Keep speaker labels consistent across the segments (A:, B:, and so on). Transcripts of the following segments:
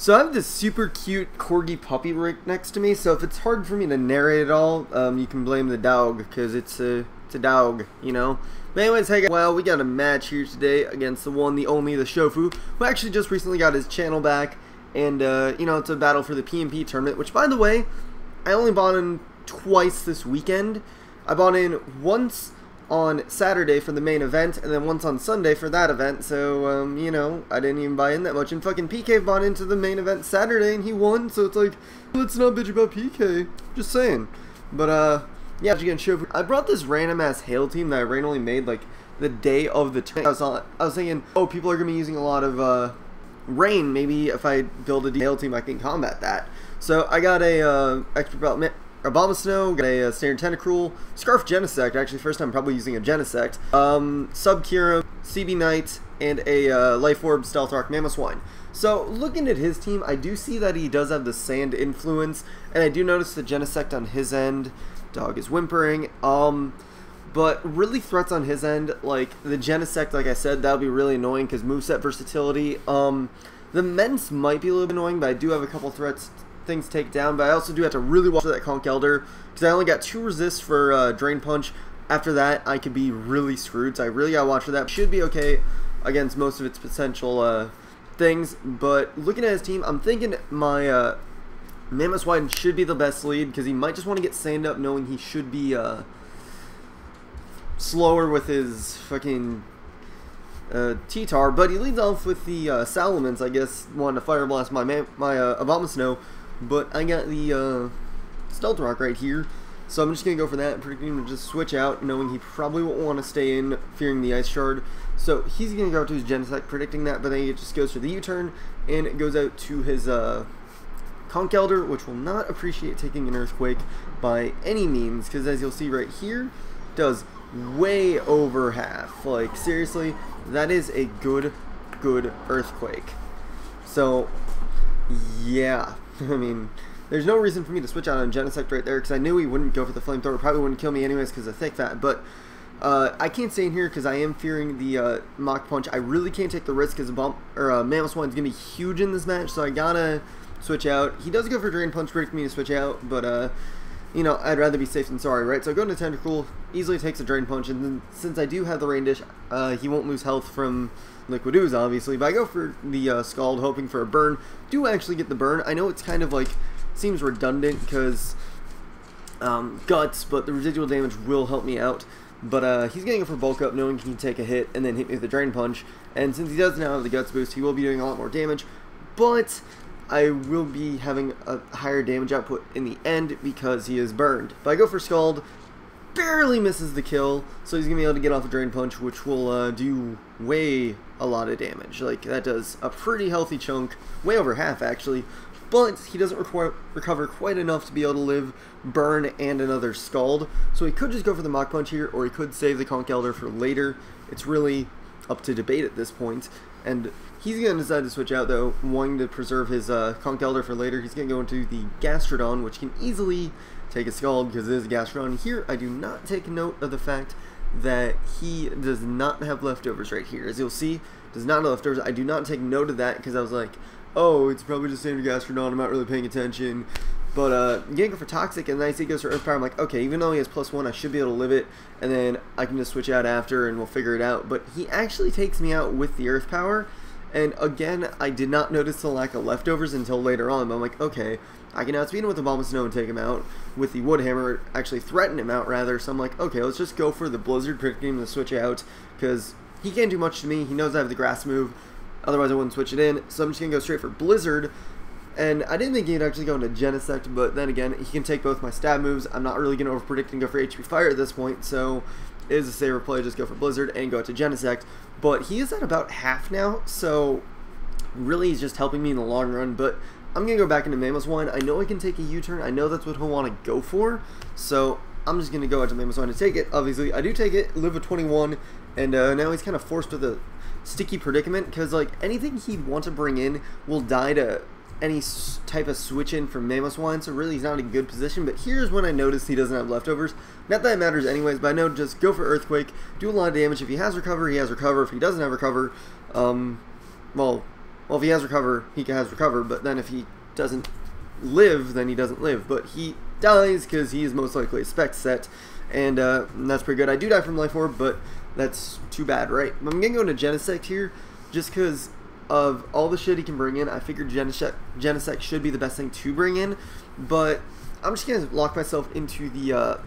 A: So I have this super cute corgi puppy right next to me, so if it's hard for me to narrate it all, you can blame the dog, because it's a dog, you know? But anyways, hey guys, well, we got a match here today against the one, the only, the shofu, who actually just recently got his channel back, and, you know, it's a battle for the PMP tournament, which, by the way, I only bought in twice this weekend. I bought in once on Saturday for the main event, and then once on Sunday for that event, so, you know, I didn't even buy in that much, and fucking PK bought into the main event Saturday, and he won, so it's like, let's not bitch about PK, just saying. But, yeah, again, show. I brought this random-ass Hail team that I randomly made, like, the day of the tournament. I was thinking, oh, people are going to be using a lot of, rain, maybe if I build a Hail team, I can combat that. So, I got a, extra belt, Obama Snow, got a standard Tentacruel, Scarf Genesect, actually first time probably using a Genesect, Sub Kira, CB Knight, and a Life Orb Stealth Rock Mamoswine. So looking at his team, I do see that he does have the sand influence, and I do notice the Genesect on his end. Dog is whimpering. But really threats on his end, like the Genesect, like I said, that would be really annoying because moveset versatility. The Mence might be a little bit annoying, but I do have a couple threats things take down, but I also do have to really watch for that Conch Elder because I only got 2 resists for Drain Punch. After that, I could be really screwed, so I really gotta watch for that. Should be okay against most of its potential things, but looking at his team, I'm thinking my Mamoswine should be the best lead because he might just want to get sand up knowing he should be slower with his fucking T-Tar, but he leads off with the Salamence, I guess, wanting to Fire Blast my Obama Snow. But I got the Stealth Rock right here, so I'm just going to go for that, predicting him to just switch out, knowing he probably won't want to stay in, fearing the Ice Shard. So he's going to go out to his Genesect, predicting that, but then he just goes for the U-turn, and it goes out to his Conch Elder, which will not appreciate taking an Earthquake by any means, because as you'll see right here, does way over half. Like, seriously, that is a good Earthquake. So, yeah. I mean, there's no reason for me to switch out on Genesect right there, because I knew he wouldn't go for the Flamethrower. Probably wouldn't kill me anyways because of Thick Fat, but I can't stay in here because I am fearing the Mach Punch. I really can't take the risk because Mamoswine's going to be huge in this match, so I gotta switch out. He does go for Drain Punch, predicting me to switch out, but, you know, I'd rather be safe than sorry, right? So I go into Tentacruel, easily takes a Drain Punch, and then since I do have the Rain Dish, he won't lose health from Liquid Ooze, obviously, but I go for the Scald, hoping for a burn. Do actually get the burn. I know it's kind of like, seems redundant because Guts, but the residual damage will help me out. But he's getting it for Bulk Up, knowing he can take a hit and then hit me with the Drain Punch. And since he does now have the Guts boost, he will be doing a lot more damage, but I will be having a higher damage output in the end because he is burned. But I go for Scald, barely misses the kill, so he's going to be able to get off a Drain Punch, which will do way a lot of damage. Like, that does a pretty healthy chunk, way over half actually, but he doesn't recover quite enough to be able to live burn and another Scald, so he could just go for the Mach Punch here, or he could save the Conch Elder for later. It's really up to debate at this point, and he's going to decide to switch out though, wanting to preserve his Conch Elder for later. He's going to go into the Gastrodon, which can easily take a Scald because it is a Gastrodon. Here, I do not take note of the fact that he does not have leftovers right here. As you'll see, does not have leftovers. I do not take note of that because I was like, oh, it's probably just standard Gastrodon, I'm not really paying attention. But getting go for Toxic, and then I see he goes for Earth Power. I'm like, okay, even though he has +1, I should be able to live it, and then I can just switch out after and we'll figure it out. But he actually takes me out with the Earth Power, and again, I did not notice the lack of leftovers until later on, but I'm like, okay, I can outspeed him with the Obama Snow and take him out with the Wood Hammer, actually threaten him out rather, so I'm like, okay, let's just go for the Blizzard, predicting him to switch out, because he can't do much to me. He knows I have the Grass move, otherwise I wouldn't switch it in, so I'm just going to go straight for Blizzard, and I didn't think he'd actually go into Genesect, but then again, he can take both my stab moves. I'm not really going to overpredict and go for HP Fire at this point, so it is a safer play, just go for Blizzard and go to Genesect, but he is at about half now, so really he's just helping me in the long run, but I'm going to go back into Mamoswine. I know I can take a U-turn. I know that's what he'll want to go for. So I'm just going to go out to Mamoswine to take it. Obviously, I do take it, live with 21, and now he's kind of forced with a sticky predicament because, like, anything he'd want to bring in will die to any type of switch in from Mamoswine, so really he's not in a good position. But here's when I notice he doesn't have leftovers. Not that it matters anyways, but I know just go for Earthquake, do a lot of damage. If he has Recover, he has Recover. If he doesn't have Recover, well, Well, if he has recover, he has recover, but then if he doesn't live, then he doesn't live. But he dies because he is most likely a spec set, and that's pretty good. I do die from Life Orb, but that's too bad, right? I'm going to go into Genesect here, just because of all the shit he can bring in. I figured Genesect should be the best thing to bring in, but I'm just going to lock myself into the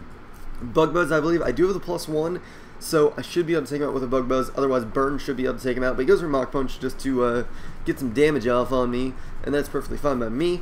A: Bug Buzz, I believe. I do have the +1, so I should be able to take him out with a Bug Buzz. Otherwise, Burn should be able to take him out, but he goes for Mach Punch just to get some damage off on me, and that's perfectly fine by me,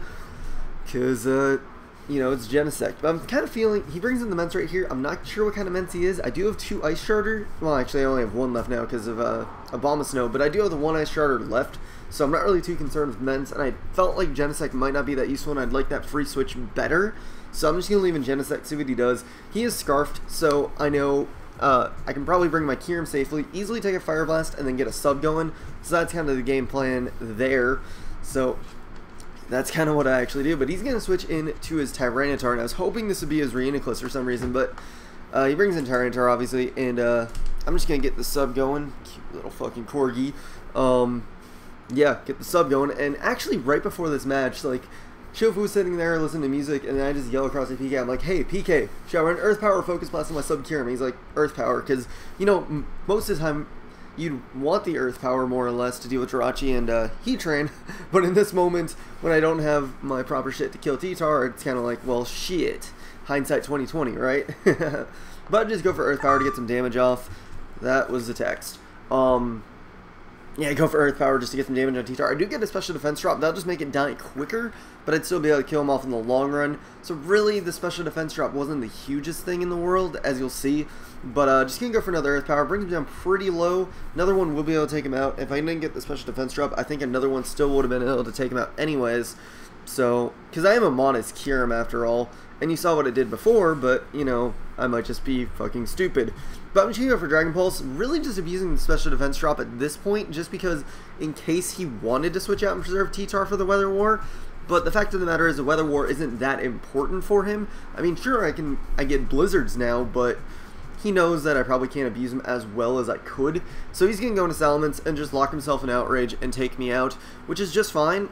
A: because, you know, it's Genesect. But I'm kind of feeling, he brings in the Mence right here. I'm not sure what kind of Mence he is. I do have 2 Ice Shardder. Well, actually, I only have 1 left now because of Abomasnow, but I do have the 1 Ice Shardder left, so I'm not really too concerned with Mence, and I felt like Genesect might not be that useful, and I'd like that free switch better, so I'm just going to leave in Genesect, see what he does. He is Scarfed, so I know I can probably bring my Kyurem safely, easily take a Fire Blast, and then get a sub going, so that's kind of the game plan there. So that's kind of what I actually do, but he's going to switch into his Tyranitar, and I was hoping this would be his Reuniclus for some reason, but he brings in Tyranitar, obviously, and I'm just going to get the sub going. Cute little fucking Corgi. Yeah, get the sub going, and actually right before this match, like, Shofu was sitting there listening to music, and then I just yell across to PK, I'm like, hey, PK, should I run Earth Power or Focus Blast on my sub Kyurem? He's like, Earth Power, because, you know, most of the time, you'd want the Earth Power, more or less, to deal with Jirachi and Heatran, but in this moment, when I don't have my proper shit to kill T-Tar, it's kind of like, well, shit. Hindsight 2020, right? But just go for Earth Power to get some damage off. That was the text. Yeah, go for Earth Power just to get some damage on T-Tar. I do get a special defense drop. That'll just make it die quicker, but I'd still be able to kill him off in the long run. So really, the special defense drop wasn't the hugest thing in the world, as you'll see. But just going to go for another Earth Power. Brings him down pretty low. Another one will be able to take him out. If I didn't get the special defense drop, I think another one still would have been able to take him out anyways. So, because I am a modest Kyurem after all, and you saw what it did before, but, you know, I might just be fucking stupid. But I'm just going to go for Dragon Pulse, really just abusing the special defense drop at this point, just because in case he wanted to switch out and preserve T-Tar for the Weather War. But the fact of the matter is the Weather War isn't that important for him. I mean, sure, I get Blizzards now, but he knows that I probably can't abuse him as well as I could. So he's going to go into Salamence and just lock himself in Outrage and take me out, which is just fine.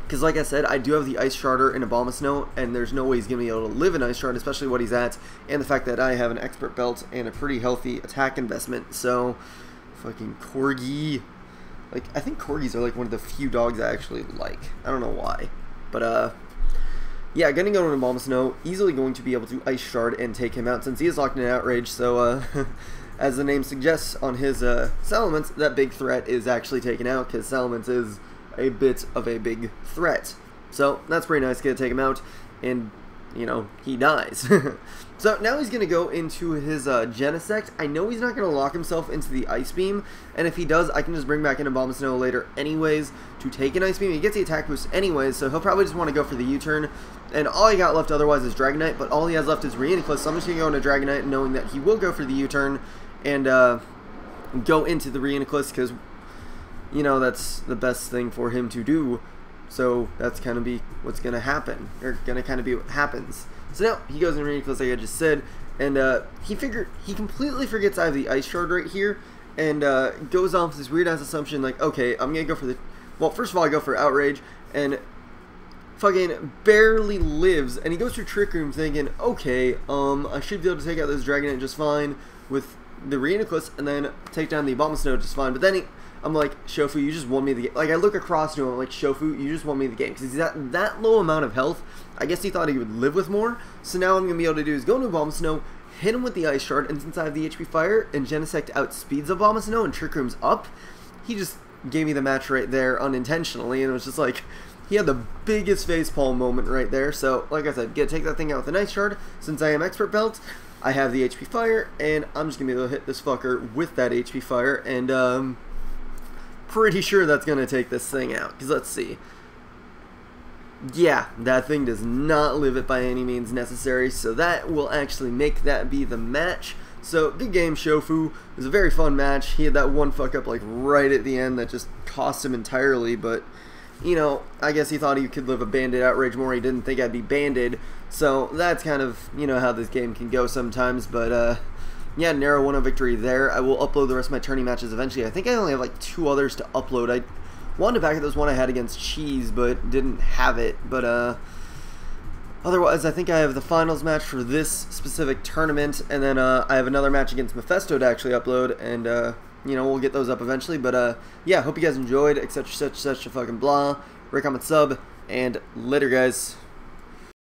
A: Because like I said, I do have the Ice Shardder in Abomasnow, and there's no way he's going to be able to live in Ice Shard, especially what he's at, and the fact that I have an Expert Belt and a pretty healthy attack investment. So, fucking Corgi. Like, I think Corgis are like one of the few dogs I actually like. I don't know why. But, yeah, gonna go into Abomasnow, easily going to be able to Ice Shard and take him out, since he is locked in Outrage, so, as the name suggests on his, Salamence, that big threat is actually taken out, because Salamence is a bit of a big threat. So that's pretty nice. Gonna take him out, and you know, he dies. So now he's gonna go into his Genesect. I know he's not gonna lock himself into the Ice Beam, and if he does, I can just bring back in Abomasnow later anyways to take an Ice Beam. He gets the attack boost anyways, so he'll probably just want to go for the U-turn. And all he got left otherwise is Dragonite, but all he has left is Reuniclus, so I'm just gonna go into Dragonite, knowing that he will go for the U-turn and go into the Reuniclus, because you know, that's the best thing for him to do. So that's kind of be what's going to happen, or going to kind of be what happens. So now he goes in Reuniclus, like I just said, and he completely forgets I have the Ice Shard right here, and goes off this weird ass assumption like, okay, I'm going to go for the, well, first of all, I go for Outrage, and fucking barely lives, and he goes through Trick Room thinking, okay, I should be able to take out this Dragonite just fine with the Reuniclus, and then take down the Abomasnow just fine. But then I'm like, Shofu, you just won me the game. Like, I look across to him, I'm like, Shofu, you just won me the game. Because he's at that low amount of health, I guess he thought he would live with more. So now what I'm going to be able to do is go into Abomasnow, hit him with the Ice Shard, and since I have the HP Fire, and Genesect outspeeds Abomasnow, and Trick Room's up, he just gave me the match right there unintentionally, and it was just like, he had the biggest facepalm moment right there. So, like I said, take that thing out with an Ice Shard. Since I am Expert Belt, I have the HP Fire, and I'm just going to be able to hit this fucker with that HP Fire, and, pretty sure that's going to take this thing out, because let's see. Yeah, that thing does not live it by any means necessary, so that will actually make that be the match. So, good game, Shofu. It was a very fun match. He had that one fuck up, like, right at the end that just cost him entirely, but, you know, I guess he thought he could live a Banded Outrage more. He didn't think I'd be banded, so that's kind of, you know, how this game can go sometimes, but, yeah, narrow 1-0 victory there. I will upload the rest of my tourney matches eventually. I think I only have like 2 others to upload. I wanted to back at this one I had against Cheese, but didn't have it. But otherwise, I think I have the finals match for this specific tournament, and then I have another match against Mephisto to actually upload, and you know, we'll get those up eventually. But yeah, hope you guys enjoyed, etc., such a fucking blah. Rate, comment, sub, and later, guys.